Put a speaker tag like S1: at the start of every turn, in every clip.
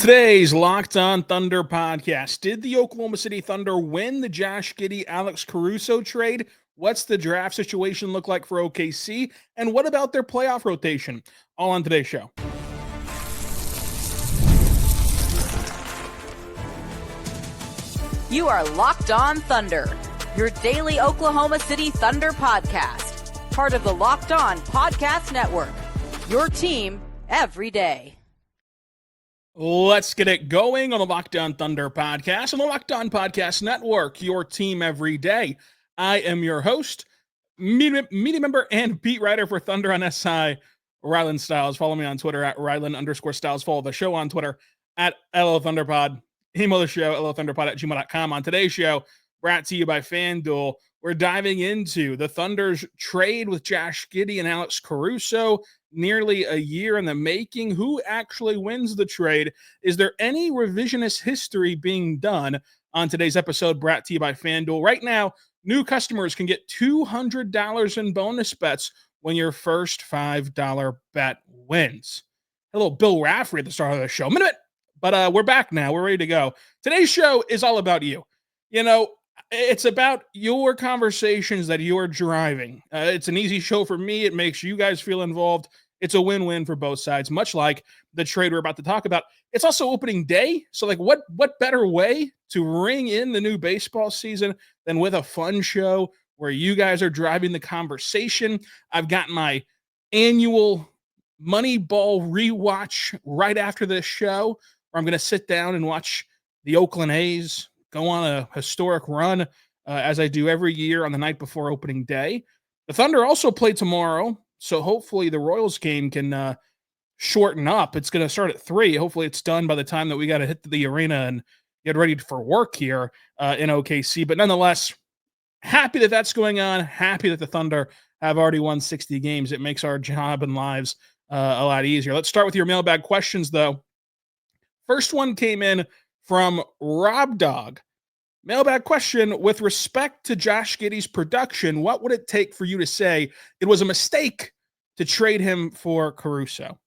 S1: today's Locked On Thunder podcast, did the Oklahoma City Thunder win the Josh Giddey, Alex Caruso trade? What's the draft situation look like for OKC? And what about their playoff rotation? All on today's show.
S2: You are Locked On Thunder, your daily Oklahoma City Thunder podcast. Part of the Locked On Podcast Network, your team every day.
S1: Let's get it going on the Locked On Thunder podcast on the Locked On Podcast Network, your team every day. I am your host, media member and beat writer for Thunder on SI, Rylan Stiles. Follow me on Twitter at Rylan_Stiles. Follow the show on Twitter at LOThunderPod. Email the show, LOThunderPod@gmail.com. On today's show, brought to you by FanDuel, we're diving into the Thunder's trade with Josh Giddey and Alex Caruso, nearly a year in the making. Who actually wins the trade? Is there any revisionist history being done? On today's episode, brought to you by FanDuel. Right now, new customers can get $200 in bonus bets when your first $5 bet wins. Hello, Bill Rafferty at the start of the show. But we're back now. We're ready to go. Today's show is all about you. You know, it's about your conversations that you're driving. It's an easy show for me. It makes you guys feel involved. It's a win-win for both sides, much like the trade we're about to talk about. It's also opening day. So, like, what better way to ring in the new baseball season than with a fun show where you guys are driving the conversation? I've got my annual Moneyball rewatch right after this show, where I'm going to sit down and watch the Oakland A's go on a historic run, as I do every year on the night before opening day. The Thunder also play tomorrow, so hopefully the Royals game can shorten up. It's going to start at 3. Hopefully it's done by the time that we got to hit the arena and get ready for work here in OKC. But nonetheless, happy that that's going on. Happy that the Thunder have already won 60 games. It makes our job and lives a lot easier. Let's start with your mailbag questions, though. First one came in from Rob Dog. Mailbag question: with respect to Josh Giddey's production, what would it take for you to say it was a mistake to trade him for Caruso?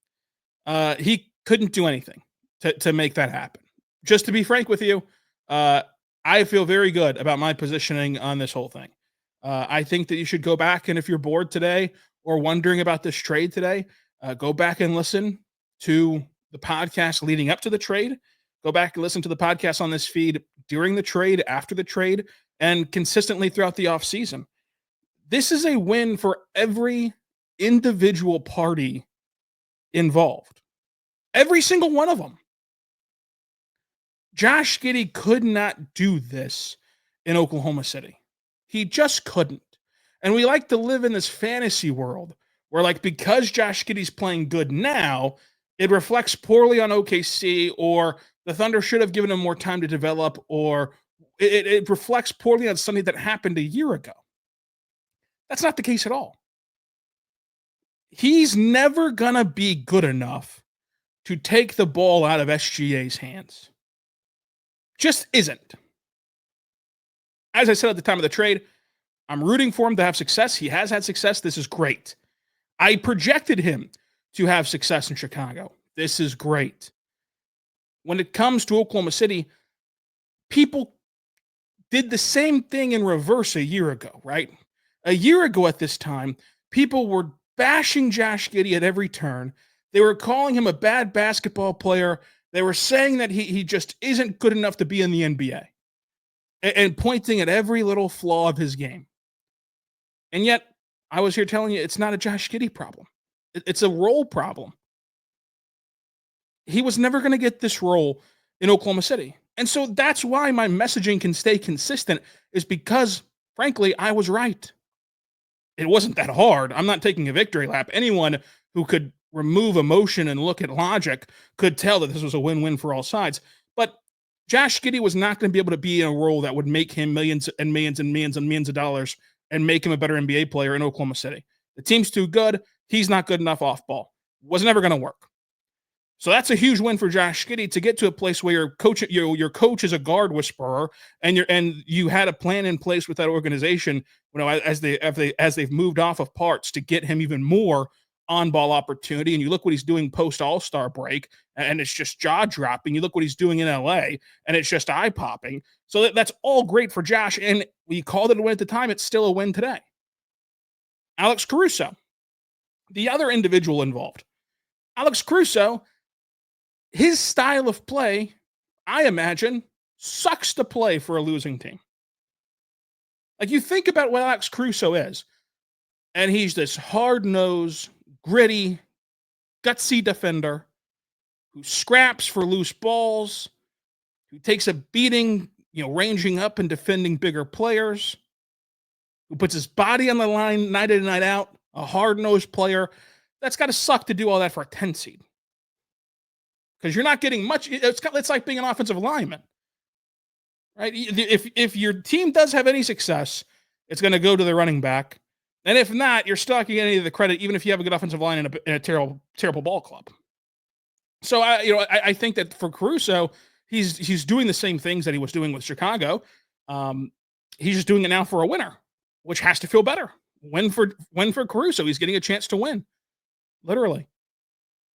S1: He couldn't do anything to make that happen. Just to be frank with you, I feel very good about my positioning on this whole thing. I think that you should go back, and if you're bored today or wondering about this trade today, go back and listen to the podcast leading up to the trade. Go back and listen to the podcast on this feed during the trade, after the trade, and consistently throughout the offseason. This is a win for every individual party involved. Every single one of them. Josh Giddey could not do this in Oklahoma City. He just couldn't. And we like to live in this fantasy world where, like, because Josh Giddey's playing good now, it reflects poorly on OKC, or the Thunder should have given him more time to develop, or it reflects poorly on something that happened a year ago. That's not the case at all. He's never going to be good enough to take the ball out of SGA's hands. Just isn't. As I said at the time of the trade, I'm rooting for him to have success. He has had success. This is great. I projected him to have success in Chicago. This is great. When it comes to Oklahoma City, people did the same thing in reverse a year ago, right? A year ago at this time, people were bashing Josh Giddey at every turn. They were calling him a bad basketball player. They were saying that he just isn't good enough to be in the NBA, and pointing at every little flaw of his game. And yet, I was here telling you it's not a Josh Giddey problem. It's a role problem. He was never going to get this role in Oklahoma City. And so that's why my messaging can stay consistent, is because, frankly, I was right. It wasn't that hard. I'm not taking a victory lap. Anyone who could remove emotion and look at logic could tell that this was a win-win for all sides. But Josh Giddey was not going to be able to be in a role that would make him millions and millions and millions and millions of dollars and make him a better NBA player in Oklahoma City. The team's too good. He's not good enough off ball. Was never going to work. So that's a huge win for Josh Giddey to get to a place where your coach is a guard whisperer, and you had a plan in place with that organization, as they've moved off of parts to get him even more on-ball opportunity, and you look what he's doing post-All-Star break, and it's just jaw-dropping. You look what he's doing in LA, and it's just eye-popping. So that's all great for Josh, and we called it a win at the time. It's still a win today. Alex Caruso, the other individual involved. Alex Caruso, his style of play, I imagine, sucks to play for a losing team. Like, you think about what Alex Caruso is, and he's this hard-nosed, gritty, gutsy defender who scraps for loose balls, who takes a beating, ranging up and defending bigger players, who puts his body on the line night in and night out, a hard-nosed player. That's got to suck to do all that for a 10 seed. Because you're not getting much. It's like being an offensive lineman, right? If your team does have any success, it's going to go to the running back. And if not, you're still not getting any of the credit, even if you have a good offensive line in a terrible ball club. So I think that for Caruso, he's doing the same things that he was doing with Chicago. He's just doing it now for a winner, which has to feel better. Win for Caruso. He's getting a chance to win, literally.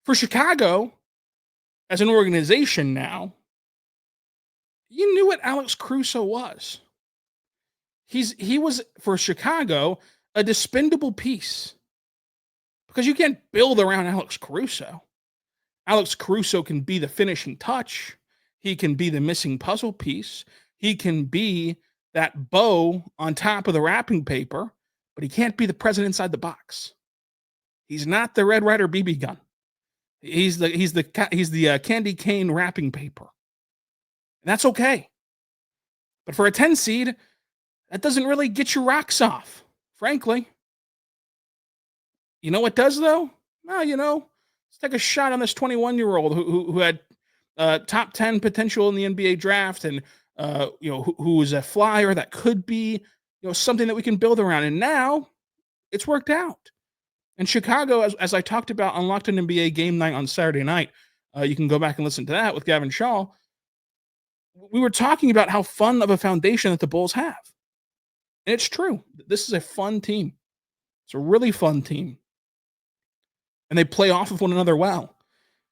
S1: For Chicago, as an organization now, you knew what Alex Caruso was. He was, for Chicago, a dispendable piece, because you can't build around Alex Caruso. Alex Caruso can be the finishing touch. He can be the missing puzzle piece. He can be that bow on top of the wrapping paper, but he can't be the president inside the box. He's not the Red Ryder BB gun. He's the candy cane wrapping paper. And that's okay. But for a 10 seed, that doesn't really get your rocks off, frankly. You know what does, though? Well, let's take a shot on this 21-year-old who had top 10 potential in the NBA draft, and who is a flyer that could be something that we can build around. And now it's worked out. And Chicago, as I talked about on Locked On NBA Game Night on Saturday night, you can go back and listen to that with Gavin Shaw. We were talking about how fun of a foundation that the Bulls have. And it's true. This is a fun team. It's a really fun team. And they play off of one another well.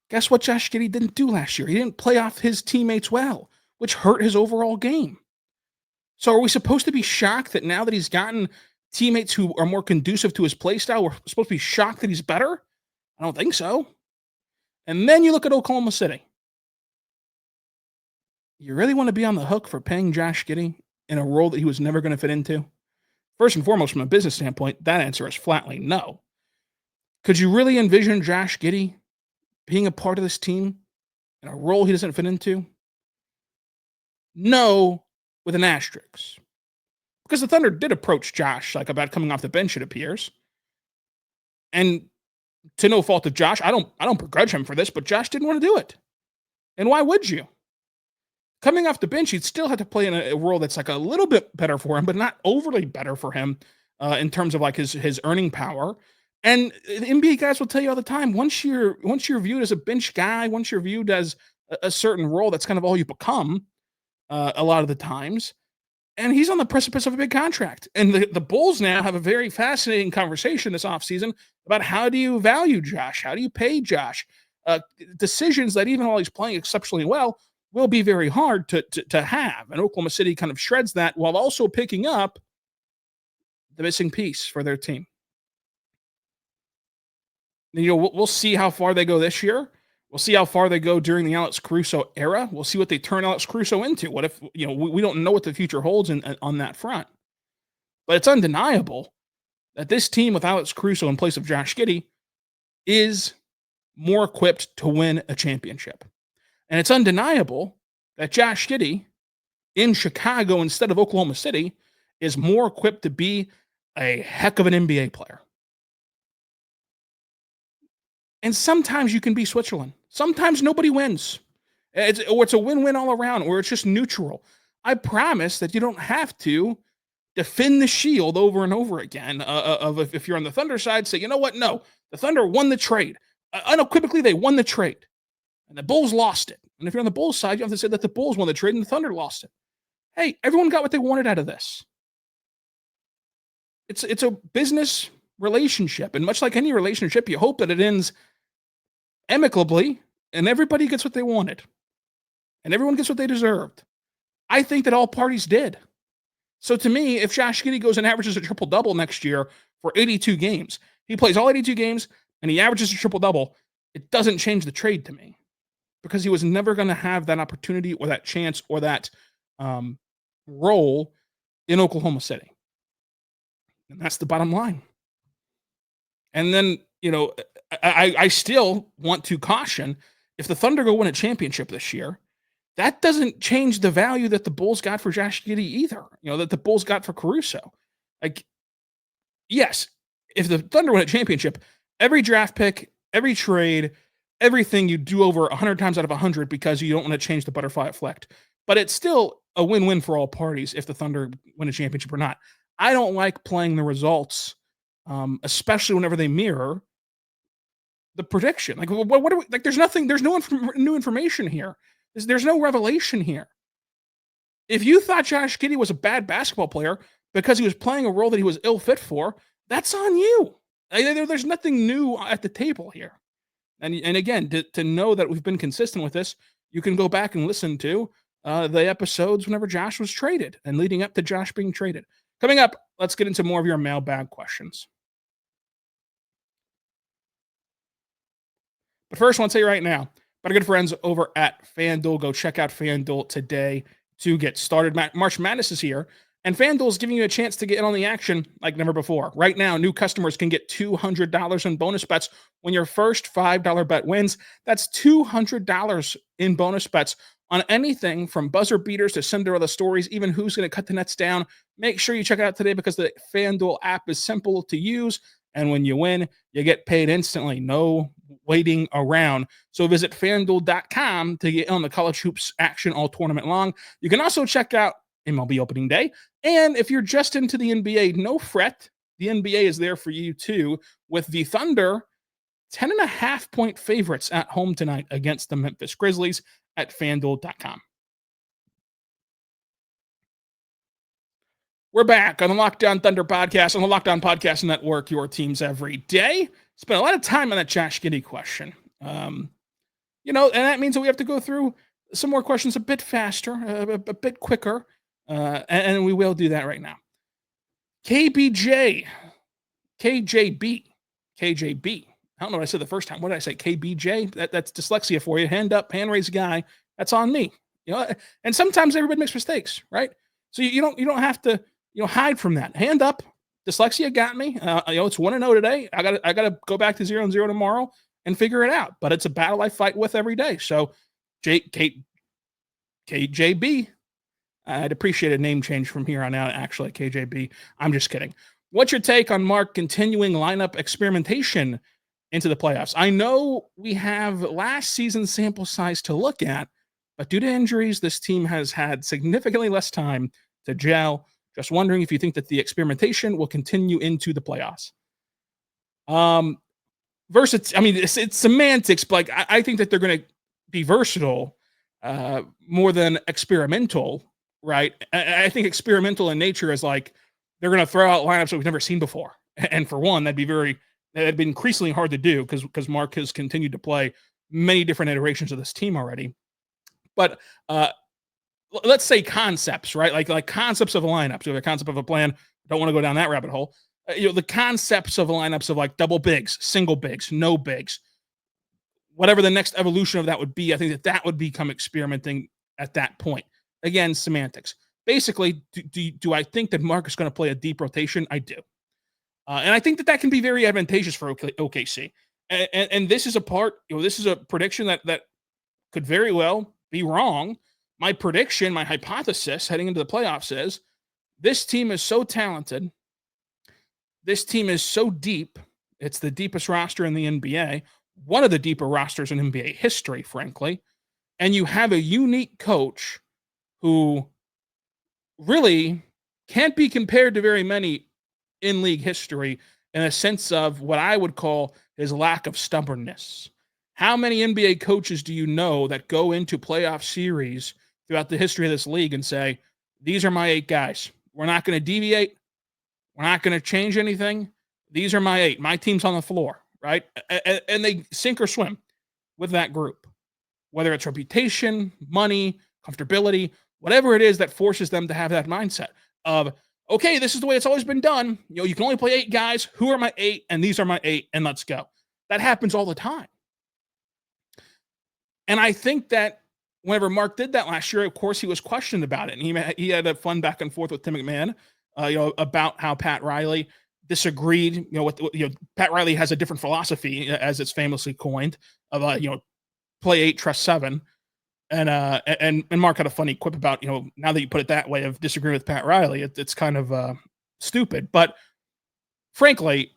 S1: Guess what Josh Giddey didn't do last year? He didn't play off his teammates well, which hurt his overall game. So are we supposed to be shocked that now that he's gotten teammates who are more conducive to his play style, we're supposed to be shocked that he's better? I don't think so. And then you look at Oklahoma City. You really want to be on the hook for paying Josh Giddey in a role that he was never going to fit into? First and foremost, from a business standpoint, that answer is flatly no. Could you really envision Josh Giddey being a part of this team in a role he doesn't fit into? No, with an asterisk. Because the Thunder did approach Josh about coming off the bench, it appears. And to no fault of Josh, I don't begrudge him for this, but Josh didn't want to do it. And why would you? Coming off the bench, he'd still have to play in a role that's a little bit better for him, but not overly better for him in terms of his earning power. And the NBA guys will tell you all the time, once you're viewed as a bench guy, once you're viewed as a certain role, that's kind of all you become a lot of the times. And he's on the precipice of a big contract. And the Bulls now have a very fascinating conversation this offseason about how do you value Josh? How do you pay Josh? Decisions that even while he's playing exceptionally well will be very hard to have. And Oklahoma City kind of shreds that while also picking up the missing piece for their team. And, we'll see how far they go this year. We'll see how far they go during the Alex Caruso era. We'll see what they turn Alex Caruso into. What if, we don't know what the future holds on that front. But it's undeniable that this team with Alex Caruso in place of Josh Giddey is more equipped to win a championship. And it's undeniable that Josh Giddey in Chicago instead of Oklahoma City is more equipped to be a heck of an NBA player. And sometimes you can be Switzerland. Sometimes nobody wins. It's a win-win all around, or it's just neutral. I promise that you don't have to defend the shield over and over again. If you're on the Thunder side, say, you know what? No, the Thunder won the trade. Unequivocally, they won the trade. And the Bulls lost it. And if you're on the Bulls side, you have to say that the Bulls won the trade and the Thunder lost it. Hey, everyone got what they wanted out of this. It's a business relationship. And much like any relationship, you hope that it ends amicably and everybody gets what they wanted and everyone gets what they deserved. I think that all parties did. So to me, if Josh Giddey goes and averages a triple-double next year for 82 games, he plays all 82 games and he averages a triple-double, it doesn't change the trade to me because he was never going to have that opportunity or that chance or that role in Oklahoma City. And that's the bottom line. And then, I still want to caution, if the Thunder go win a championship this year, that doesn't change the value that the Bulls got for Josh Giddey either, that the Bulls got for Caruso. Like, yes, if the Thunder win a championship, every draft pick, every trade, everything you do over 100 times out of 100 because you don't want to change the butterfly effect. But it's still a win-win for all parties if the Thunder win a championship or not. I don't like playing the results, especially whenever they mirror the prediction. Like, what are we, like? There's nothing. There's no new information here. There's no revelation here. If you thought Josh Giddey was a bad basketball player because he was playing a role that he was ill fit for, that's on you. There's nothing new at the table here. And again, to know that we've been consistent with this, you can go back and listen to the episodes whenever Josh was traded and leading up to Josh being traded. Coming up, let's get into more of your mailbag questions. But first, I want to tell you right now, my good friends over at FanDuel, go check out FanDuel today to get started. March Madness is here, and FanDuel is giving you a chance to get in on the action like never before. Right now, new customers can get $200 in bonus bets when your first $5 bet wins. That's $200 in bonus bets on anything from buzzer beaters to Cinderella stories, even who's going to cut the nets down. Make sure you check it out today because the FanDuel app is simple to use. And when you win, you get paid instantly. No waiting around. So visit FanDuel.com to get on the college hoops action all tournament long. You can also check out MLB opening day. And if you're just into the NBA, no fret. The NBA is there for you too, with the Thunder 10.5-point favorites at home tonight against the Memphis Grizzlies at FanDuel.com. We're back on the Locked On Thunder podcast, on the Locked On Podcast Network, your teams every day. Spent a lot of time on that Josh Giddey question. And that means that we have to go through some more questions a bit faster, a bit quicker, and we will do that right now. KJB. I don't know what I said the first time. What did I say? KBJ? That's dyslexia for you. Hand up, hand raise guy. That's on me. And sometimes everybody makes mistakes, right? So you don't have to hide from that. Hand up. Dyslexia got me. It's 1-0 today. I gotta go back to 0-0 tomorrow and figure it out. But it's a battle I fight with every day. So KJB. I'd appreciate a name change from here on out, actually, KJB. I'm just kidding. What's your take on Mark continuing lineup experimentation into the playoffs? I know we have last season's sample size to look at, but due to injuries, this team has had significantly less time to gel. Just wondering if you think that the experimentation will continue into the playoffs. It's semantics, but I think that they're going to be versatile more than experimental, right? I think experimental in nature is like they're going to throw out lineups that we've never seen before. And for one, that'd be increasingly hard to do because Mark has continued to play many different iterations of this team already. But let's say concepts, right? Like concepts of a lineup. So the concept of a plan. Don't want to go down that rabbit hole. The concepts of lineups of like double bigs, single bigs, no bigs, whatever the next evolution of that would be. I think that would become experimenting at that point. Again, semantics. Basically, do I think that Mark is going to play a deep rotation? I do. And I think that can be very advantageous for OKC. And this is a part, this is a prediction that could very well be wrong. My prediction, my hypothesis heading into the playoffs is this team is so talented. This team is so deep. It's the deepest roster in the NBA, one of the deeper rosters in NBA history, frankly. And you have a unique coach who really can't be compared to very many in league history in a sense of what I would call his lack of stubbornness. How many NBA coaches do you know that go into playoff series throughout the history of this league and say, these are my 8 guys. We're not going to deviate. We're not going to change anything. these are my 8. My team's on the floor, right? And they sink or swim with that group, whether it's reputation, money, comfortability, whatever it is that forces them to have that mindset of, okay, this is the way it's always been done. You can only play 8 guys. Who are my 8? And these are my 8, and let's go. That happens all the time. And I think that whenever Mark did that last year, of course, he was questioned about it. And he had a fun back and forth with Tim McMahon, about how Pat Riley disagreed. Pat Riley has a different philosophy, as it's famously coined, of play 8, trust 7. And Mark had a funny quip about, now that you put it that way, of disagreeing with Pat Riley, it's kind of stupid. But frankly,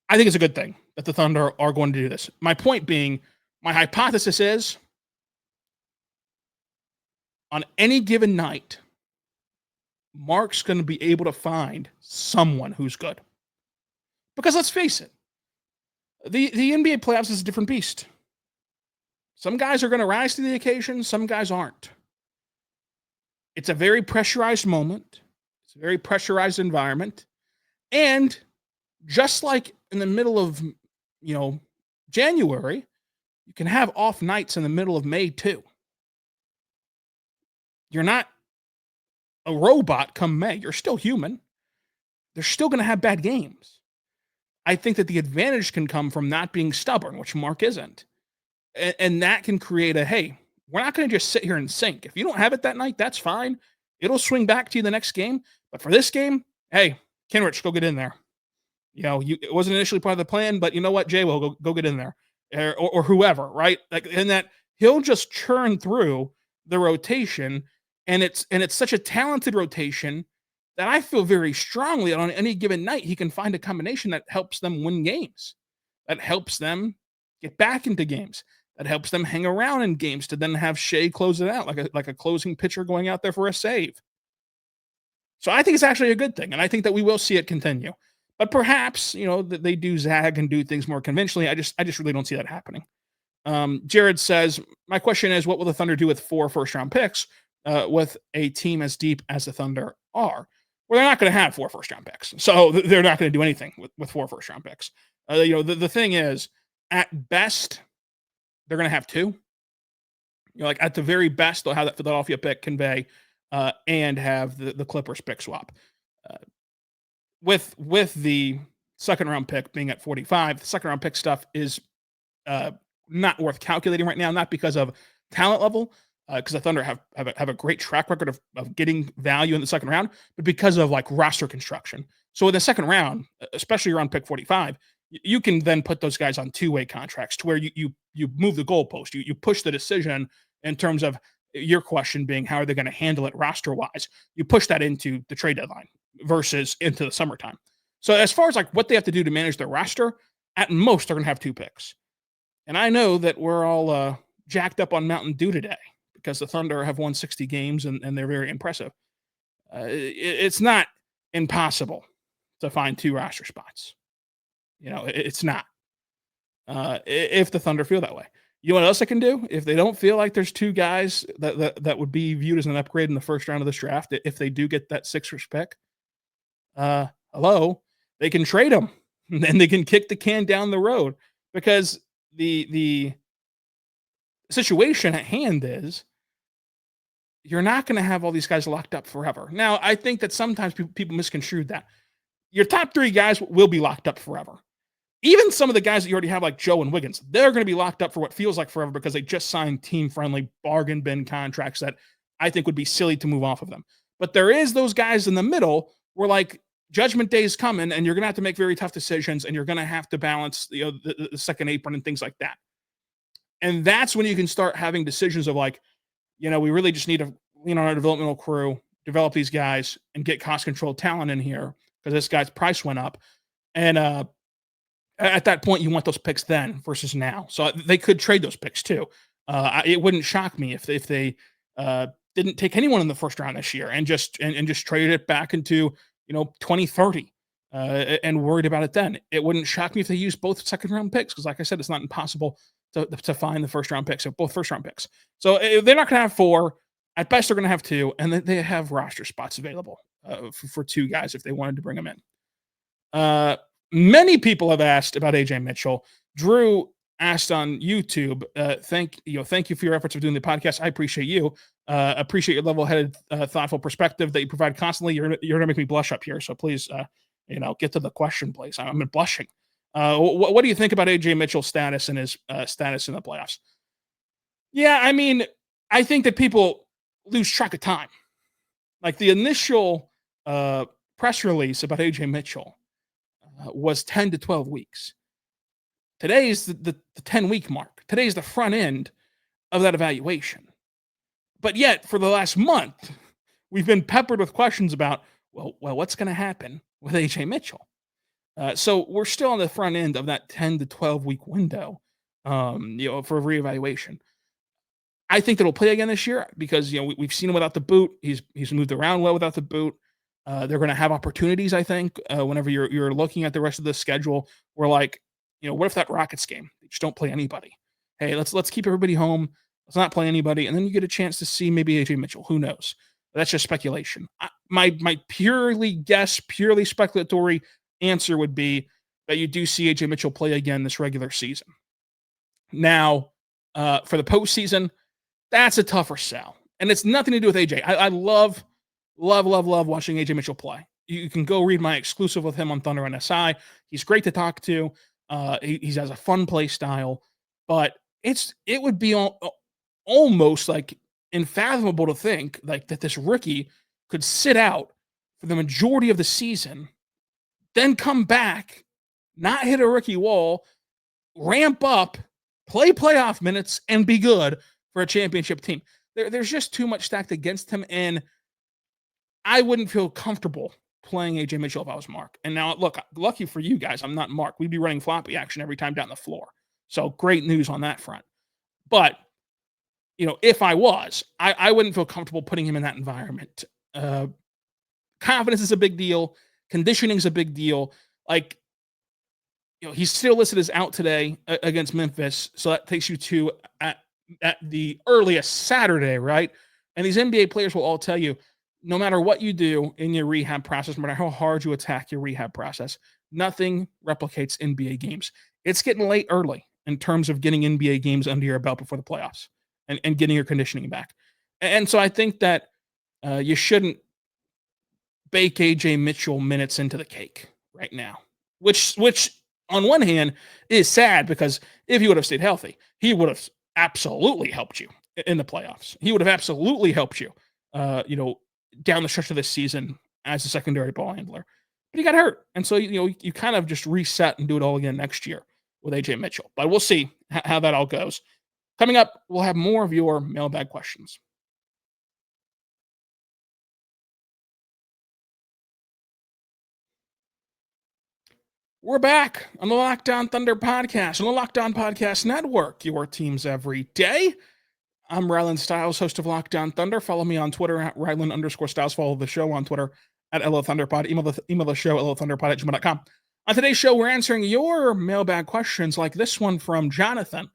S1: I think it's a good thing that the Thunder are going to do this. My point being, my hypothesis is, on any given night, Mark's going to be able to find someone who's good. Because let's face it, the NBA playoffs is a different beast. Some guys are going to rise to the occasion, some guys aren't. It's a very pressurized moment. It's a very pressurized environment. And just like in the middle of, January, you can have off nights in the middle of May too. You're not a robot come May. You're still human. They're still going to have bad games. I think that the advantage can come from not being stubborn, which Mark isn't. And that can create hey, we're not going to just sit here and sink. If you don't have it that night, that's fine. It'll swing back to you the next game. But for this game, hey, Kenrich, go get in there. It wasn't initially part of the plan, but you know what? Jay will go get in there, or whoever, right? And that he'll just churn through the rotation. And it's such a talented rotation that I feel very strongly that on any given night, he can find a combination that helps them win games, that helps them get back into games, that helps them hang around in games to then have Shea close it out like a closing pitcher going out there for a save. So I think it's actually a good thing, and I think that we will see it continue. But perhaps, that they do zag and do things more conventionally. I just really don't see that happening. Jared says, my question is, what will the Thunder do with 4 first-round picks with a team as deep as the Thunder are? Well, they're not going to have 4 first-round picks. So they're not going to do anything with 4 first-round picks. The thing is, at best, they're going to have 2. At the very best, they'll have that Philadelphia pick convey and have the Clippers pick swap. With the second-round pick being at 45, the second-round pick stuff is not worth calculating right now, not because of talent level, because the Thunder have a great track record of getting value in the second round, but because of roster construction. So in the second round, especially around pick 45, you can then put those guys on 2-way contracts to where you move the goalpost. You push the decision in terms of your question being, how are they going to handle it roster-wise? You push that into the trade deadline versus into the summertime. So as far as what they have to do to manage their roster, at most they're going to have 2 picks. And I know that we're all jacked up on Mountain Dew today because the Thunder have won 60 games and they're very impressive. It's not impossible to find 2 roster spots. It's not. If the Thunder feel that way. You know what else I can do? If they don't feel like there's 2 guys that would be viewed as an upgrade in the first round of this draft, if they do get that 6th pick, they can trade them and then they can kick the can down the road, because the situation at hand is you're not going to have all these guys locked up forever. Now, I think that sometimes people misconstrued that. Your top 3 guys will be locked up forever. Even some of the guys that you already have, like Joe and Wiggins, they're going to be locked up for what feels like forever because they just signed team-friendly bargain bin contracts that I think would be silly to move off of them. But there is those guys in the middle where judgment day is coming and you're going to have to make very tough decisions and you're going to have to balance the second apron and things like that. And that's when you can start having decisions of we really just need to lean on our developmental crew, develop these guys, and get cost-controlled talent in here because this guy's price went up. And at that point, you want those picks then versus now. So they could trade those picks too. It wouldn't shock me if they didn't take anyone in the first round this year and just traded it back into 2030 and worried about it then. It wouldn't shock me if they used both second round picks because, like I said, it's not impossible to find the first round picks, so both first round picks. So they're not going to have 4. At best, they're going to have 2, and then they have roster spots available for 2 guys if they wanted to bring them in. Many people have asked about AJ Mitchell. Drew asked on YouTube, thank you for your efforts of doing the podcast. I appreciate you. Appreciate your level-headed, thoughtful perspective that you provide constantly. You're gonna make me blush up here, so please, get to the question, please. I'm blushing. What do you think about AJ Mitchell's status and his status in the playoffs? Yeah, I mean, I think that people lose track of time. Like the initial press release about AJ Mitchell was 10 to 12 weeks. Today is the 10-week mark. Today is the front end of that evaluation. But yet, for the last month, we've been peppered with questions about, well, what's going to happen with AJ Mitchell? So we're still on the front end of that 10 to 12 week window, for reevaluation. I think that he'll play again this year because we've seen him without the boot. He's moved around well without the boot. They're going to have opportunities, I think, whenever you're looking at the rest of the schedule. We're like, what if that Rockets game? They just don't play anybody. Hey, let's keep everybody home. Let's not play anybody, and then you get a chance to see maybe AJ Mitchell. Who knows? That's just speculation. My purely speculatory answer would be that you do see AJ Mitchell play again this regular season. Now, for the postseason, that's a tougher sell, and it's nothing to do with AJ. I love watching AJ Mitchell play. You can go read my exclusive with him on Thunder NSI. He's great to talk to. He has a fun play style, but it would be almost like unfathomable to think like that this rookie could sit out for the majority of the season, then come back, not hit a rookie wall, ramp up, play playoff minutes, and be good for a championship team. There's just too much stacked against him, and I wouldn't feel comfortable playing AJ Mitchell if I was Mark. And now, look, lucky for you guys, I'm not Mark. We'd be running floppy action every time down the floor. So great news on that front. But, if I was, I wouldn't feel comfortable putting him in that environment. Confidence is a big deal. Conditioning is a big deal. Like, he's still listed as out today against Memphis. So that takes you to at the earliest Saturday, right? And these NBA players will all tell you, no matter what you do in your rehab process, no matter how hard you attack your rehab process, nothing replicates NBA games. It's getting late early in terms of getting NBA games under your belt before the playoffs and getting your conditioning back. And so I think that you shouldn't bake AJ Mitchell minutes into the cake right now, which on one hand is sad because if he would have stayed healthy, he would have absolutely helped you in the playoffs. He would have absolutely helped you, down the stretch of this season as a secondary ball handler. But he got hurt. And so, you kind of just reset and do it all again next year with AJ Mitchell. But we'll see how that all goes. Coming up, we'll have more of your mailbag questions. We're back on the Locked On Thunder podcast, on the Locked On Podcast Network, your teams every day. I'm Rylan Stiles, host of Locked On Thunder. Follow me on Twitter at Rylan_Stiles. Follow the show on Twitter at LOThunderPod. Email the show, LOThunderPod@gmail.com. On today's show, we're answering your mailbag questions like this one from Jonathan.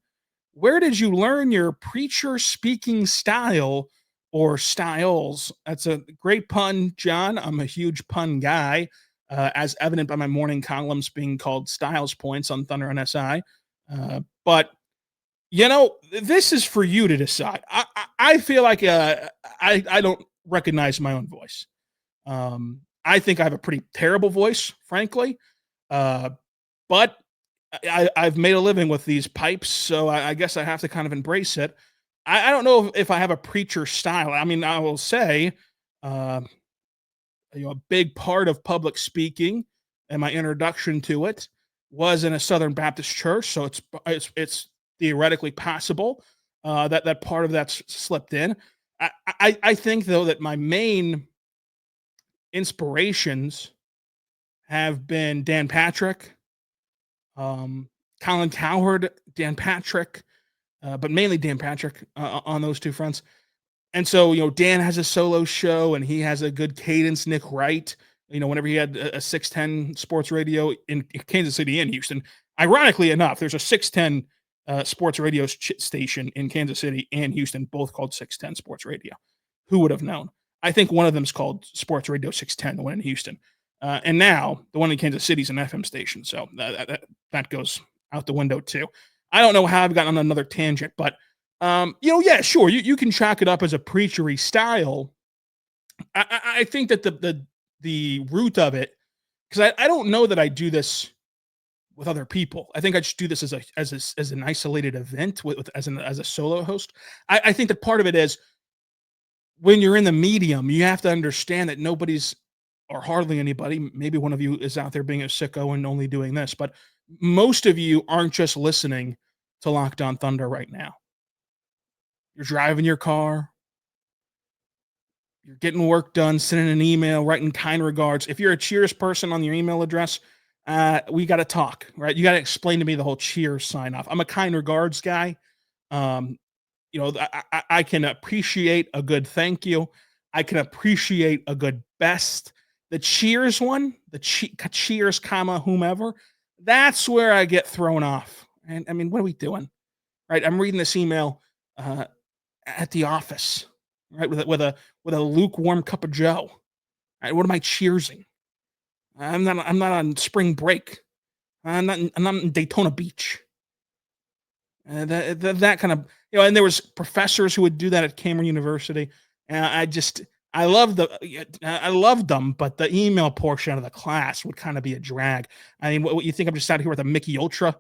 S1: Where did you learn your preacher speaking style or styles? That's a great pun, John. I'm a huge pun guy, as evident by my morning columns being called Styles Points on Thunder NSI. But this is for you to decide. I feel like I don't recognize my own voice. I think I have a pretty terrible voice, frankly. But I've made a living with these pipes, so I guess I have to kind of embrace it. I don't know if I have a preacher style. I mean, I will say, a big part of public speaking and my introduction to it was in a Southern Baptist church, so it's theoretically possible that part of that's slipped in. I think, though, that my main inspirations have been Dan Patrick, Colin Cowherd, Dan Patrick, but mainly Dan Patrick on those two fronts. And so, Dan has a solo show and he has a good cadence. Nick Wright, whenever he had a 610 sports radio in Kansas City and Houston, ironically enough, there's a 610 sports radio station in Kansas City and Houston, both called 610 Sports Radio. Who would have known? I think one of them is called Sports Radio 610, the one in Houston. And now the one in Kansas City is an FM station. So that goes out the window too. I don't know how I've gotten on another tangent, but yeah, sure. You can chalk it up as a preachery style. I think that the root of it, because I don't know that I do this with other people. I think I just do this as an isolated event as a solo host. I think that part of it is when you're in the medium, you have to understand that nobody's or hardly anybody. Maybe one of you is out there being a sicko and only doing this, but most of you aren't just listening to Locked On Thunder right now. You're driving your car. You're getting work done, sending an email, writing kind regards. If you're a Cheers person on your email address, we got to talk, right? You got to explain to me the whole Cheers sign off. I'm a kind regards guy. I can appreciate a good thank you. I can appreciate a good best. The Cheers one, the Cheers, comma, whomever, that's where I get thrown off. And I mean, what are we doing? Right? I'm reading this email at the office, right? With a lukewarm cup of Joe. Right? What am I cheersing? I'm not on spring break. I'm not in Daytona Beach. That kind of, and there was professors who would do that at Cameron University. And I loved them, but the email portion of the class would kind of be a drag. I mean, what you think I'm just out here with a Mickey Ultra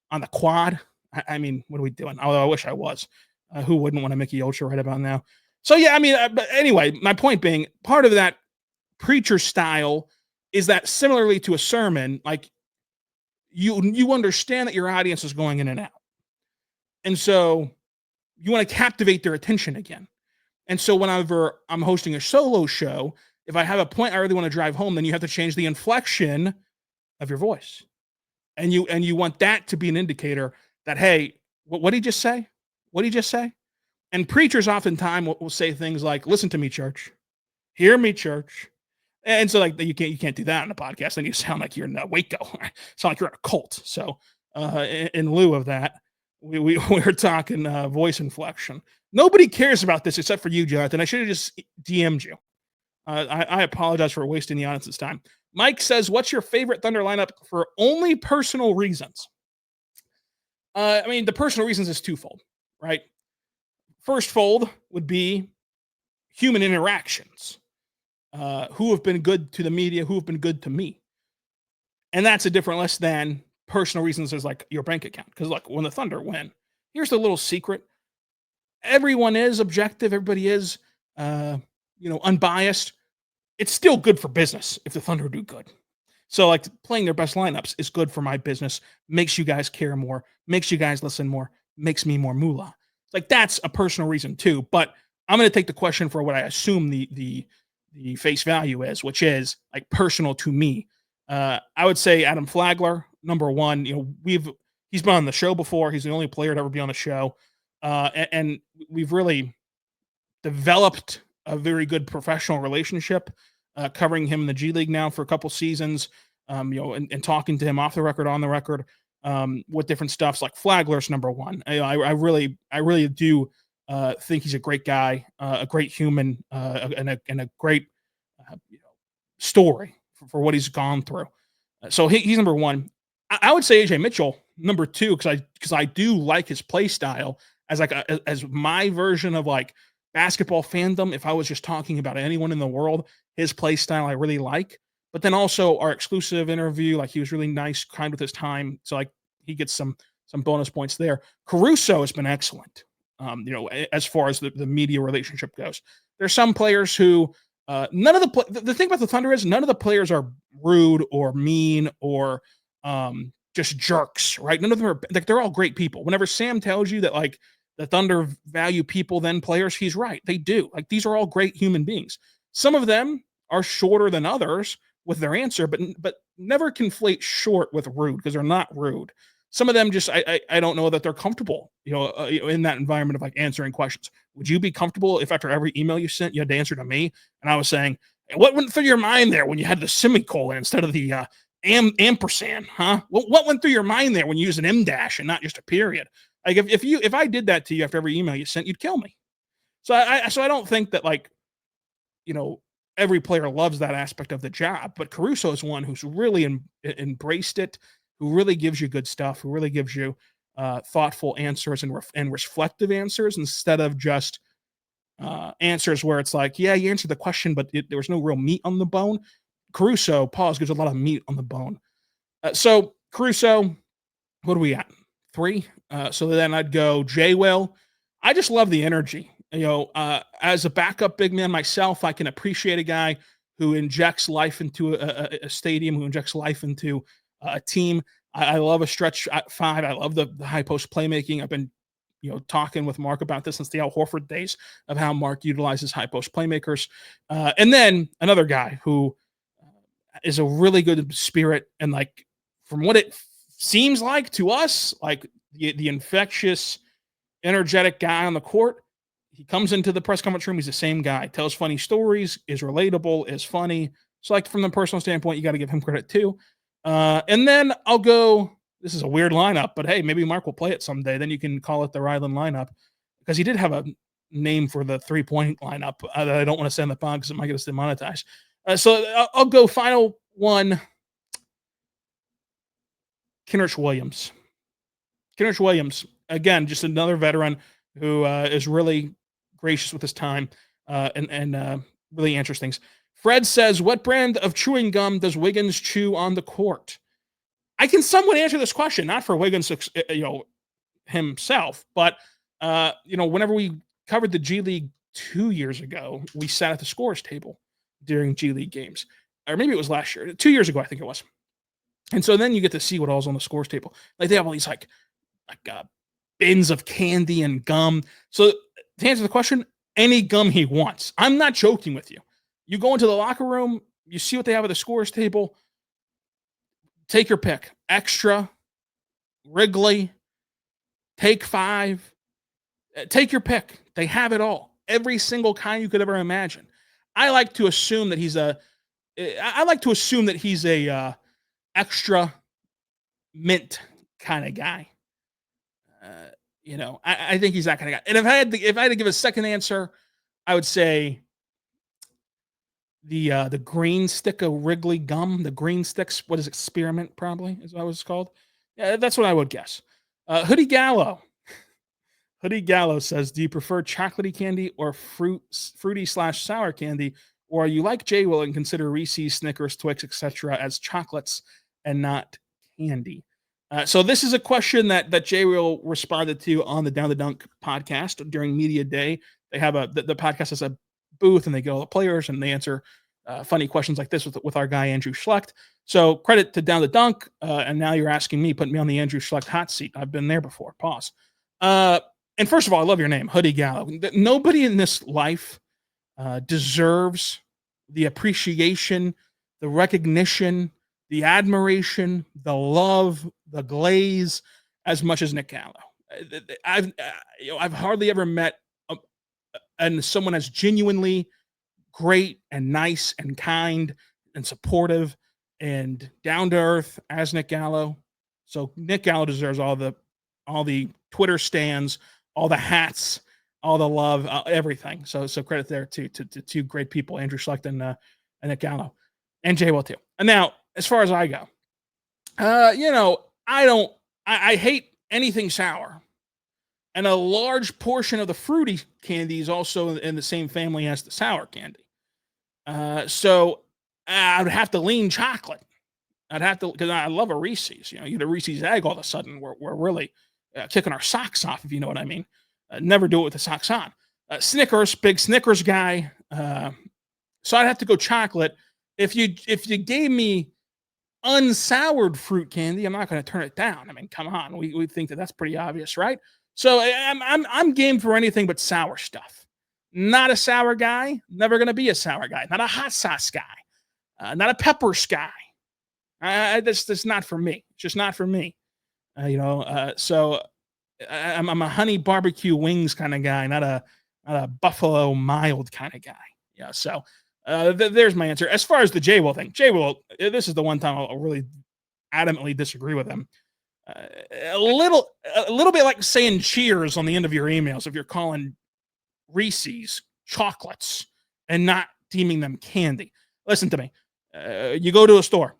S1: on the quad? I mean, what are we doing? Although I wish I was. Who wouldn't want a Mickey Ultra right about now? So yeah, I mean, but anyway, my point being, part of that preacher style is that similarly to a sermon, like you understand that your audience is going in and out. And so you want to captivate their attention again. And so whenever I'm hosting a solo show, if I have a point I really want to drive home, then you have to change the inflection of your voice. And you want that to be an indicator that, hey, what did he just say? What did he just say? And preachers oftentimes will say things like, listen to me, church. Hear me, church. And so like you can't do that on a podcast. Then you sound like you're in Waco. Sound like you're in a cult. So in lieu of that, we're talking voice inflection. Nobody cares about this except for you, Jonathan. I should have just DM'd you. I apologize for wasting the audience's time. Mike says, what's your favorite Thunder lineup for only personal reasons? I mean, the personal reasons is twofold, right? First fold would be human interactions. Who have been good to the media, who have been good to me. And that's a different list than personal reasons as like your bank account. Because look, when the Thunder win, here's the little secret. Everyone is objective. Everybody is, unbiased. It's still good for business if the Thunder do good. So like playing their best lineups is good for my business, makes you guys care more, makes you guys listen more, makes me more moolah. Like that's a personal reason too. But I'm going to take the question for what I assume the face value is, which is like personal to me. I would say Adam Flagler, number one. He's been on the show before. He's the only player to ever be on the show, and we've really developed a very good professional relationship. Covering him in the G League now for a couple seasons, and talking to him off the record, on the record, with different stuffs. Like Flagler's number one. I really do think he's a great guy, a great human, and a great story for what he's gone through. So he's number one. I would say AJay Mitchell number two because I do like his play style as like as my version of like basketball fandom. If I was just talking about anyone in the world, his play style I really like. But then also our exclusive interview, like he was really nice, kind with his time. So like he gets some bonus points there. Caruso has been excellent. As far as the media relationship goes, there's some players who none of the thing about the Thunder is none of the players are rude or mean or just jerks, right? None of them are like, they're all great people. Whenever Sam tells you that like the Thunder value people than players, he's right. They do. Like these are all great human beings. Some of them are shorter than others with their answer, but never conflate short with rude because they're not rude. Some of them just, I don't know that they're comfortable, in that environment of like answering questions. Would you be comfortable if after every email you sent, you had to answer to me? And I was saying, what went through your mind there when you had the semicolon instead of the ampersand, huh? What went through your mind there when you use an M dash and not just a period? Like if I did that to you after every email you sent, you'd kill me. So I don't think that like, every player loves that aspect of the job, but Caruso is one who's really embraced it, who really gives you good stuff, who really gives you thoughtful answers and reflective answers instead of just answers where it's like, yeah, you answered the question, but there was no real meat on the bone. Caruso, pause, gives a lot of meat on the bone. So Caruso, what are we at? 3. So then I'd go Jay Will. I just love the energy. As a backup big man myself, I can appreciate a guy who injects life into a stadium, who injects life into a team. I love a stretch at 5. I love the high post playmaking. I've been, talking with Mark about this since the Al Horford days of how Mark utilizes high post playmakers. And then another guy who is a really good spirit and, like, from what it seems like to us, like the infectious, energetic guy on the court. He comes into the press conference room. He's the same guy, tells funny stories, is relatable, is funny. So, like, from the personal standpoint, you got to give him credit too. And then I'll go, this is a weird lineup, but hey, maybe Mark will play it someday. Then you can call it the Ryland lineup, because he did have a name for the 3-point lineup that I don't want to say on the pod because it might get us demonetized. So I'll go final one. Kenrich Williams. Kenrich Williams, again, just another veteran who is really gracious with his time and really answers things. Fred says, what brand of chewing gum does Wiggins chew on the court? I can somewhat answer this question, not for Wiggins, himself, but whenever we covered the G League 2 years ago, we sat at the scores table during G League games, or maybe it was last year, 2 years ago, I think it was. And so then you get to see what all's on the scores table. Like, they have all these like bins of candy and gum. So to answer the question, any gum he wants. I'm not joking with you. You go into the locker room, you see what they have at the scores table. Take your pick. Extra, Wrigley, Take 5. Take your pick. They have it all. Every single kind you could ever imagine. I like to assume that he's a extra mint kind of guy. I think he's that kind of guy. And if I had to give a second answer, I would say the green stick of Wrigley gum, the green sticks. What is it? Spearmint, probably is what it's called. Yeah, that's what I would guess. Hoodie Gallo. Hoodie Gallo says, do you prefer chocolatey candy or fruity/sour candy, or are you like Jay Will and consider Reese's, Snickers, Twix, etc. as chocolates and not candy? So this is a question that Jay Will responded to on the Down the Dunk podcast during media day. They have the podcast has a booth, and they get all the players and they answer funny questions like this with our guy Andrew Schlecht. So credit to Down the Dunk. And now you're asking me, putting me on the Andrew Schlecht hot seat. I've been there before. Pause. And first of all, I love your name, Hoodie Gallo. Nobody in this life deserves the appreciation, the recognition, the admiration, the love, the glaze as much as Nick Gallo. I've hardly ever met and someone as genuinely great and nice and kind and supportive and down to earth as Nick Gallo. So Nick Gallo deserves all the Twitter stands, all the hats, all the love, everything. So credit there to two great people, Andrew Schlecht and Nick Gallo, and Jay Will too. And now, as far as I go, I hate anything sour. And a large portion of the fruity candy is also in the same family as the sour candy. So I would have to lean chocolate. I'd have to, because I love a Reese's. You get a Reese's egg, all of a sudden we're really kicking our socks off, if you know what I mean. Never do it with the socks on. Snickers, big Snickers guy. So I'd have to go chocolate. If you gave me unsoured fruit candy, I'm not going to turn it down. I mean, come on, we think that's pretty obvious, right? So I'm game for anything but sour stuff. Not a sour guy. Never going to be a sour guy. Not a hot sauce guy. Not a peppers guy. That's not for me. It's just not for me. So I'm a honey barbecue wings kind of guy, not a buffalo mild kind of guy. Yeah. So there's my answer. As far as the Jay Will thing, Jay Will, this is the one time I'll really adamantly disagree with him. A little bit like saying cheers on the end of your emails if you're calling Reese's chocolates and not deeming them candy. Listen to me. You go to a store.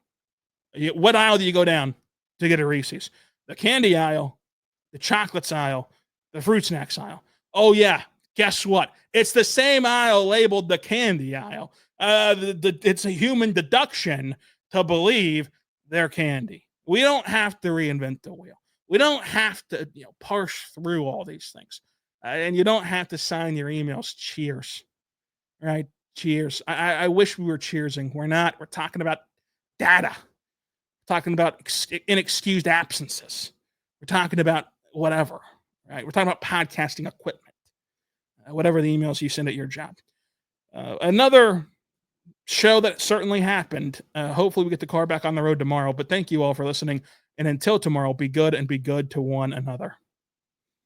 S1: What aisle do you go down to get a Reese's? The candy aisle, the chocolates aisle, the fruit snacks aisle. Oh, yeah. Guess what? It's the same aisle labeled the candy aisle. It's a human deduction to believe they're candy. We don't have to reinvent the wheel. We don't have to parse through all these things. And you don't have to sign your emails. Cheers. Right? Cheers. I wish we were cheersing. We're not. We're talking about data. We're talking about inexcused absences. We're talking about whatever. Right? We're talking about podcasting equipment. Whatever the emails you send at your job. Another show that certainly happened. Hopefully we get the car back on the road tomorrow. But thank you all for listening. And until tomorrow, be good and be good to one another.